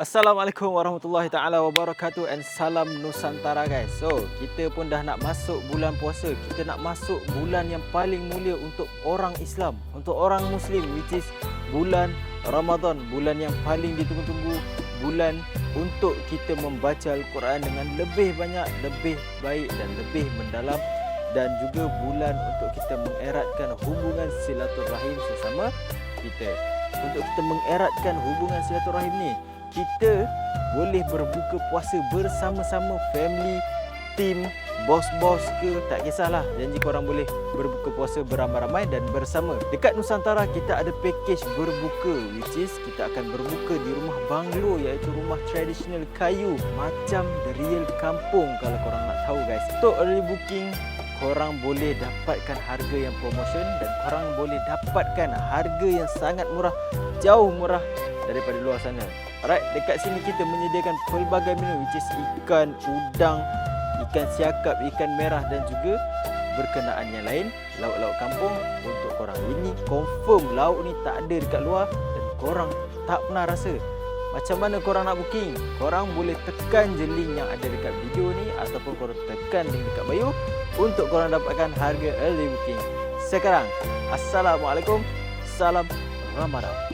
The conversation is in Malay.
Assalamualaikum warahmatullahi taala wabarakatuh and salam Nusantara guys. So, kita pun dah nak masuk bulan puasa. Kita nak masuk bulan yang paling mulia untuk orang Islam, untuk orang Muslim, which is bulan Ramadan, bulan yang paling ditunggu-tunggu, bulan untuk kita membaca Al-Quran dengan lebih banyak, lebih baik dan lebih mendalam, dan juga bulan untuk kita mengeratkan hubungan silaturahim sesama kita. Untuk kita mengeratkan hubungan silaturahim ni, kita boleh berbuka puasa bersama-sama, family, team, bos-bos ke, tak kisahlah. Janji korang boleh berbuka puasa beramai-ramai dan bersama. Dekat Nusantara kita ada package berbuka, which is kita akan berbuka di rumah banglo, iaitu rumah tradisional kayu macam the real kampung kalau korang nak tahu guys. Untuk early booking, korang boleh dapatkan harga yang promotion dan korang boleh dapatkan harga yang sangat murah, jauh murah daripada luar sana. Alright, dekat sini kita menyediakan pelbagai menu, which is ikan, udang, ikan siakap, ikan merah dan juga berkenaan yang lain, lauk-lauk kampung untuk korang. Ini confirm lauk ni tak ada dekat luar dan korang tak pernah rasa. Macam mana korang nak booking? Korang boleh tekan je link yang ada dekat video ni ataupun korang tekan link dekat bio untuk korang dapatkan harga early booking. Sekarang, Assalamualaikum, salam Ramadan.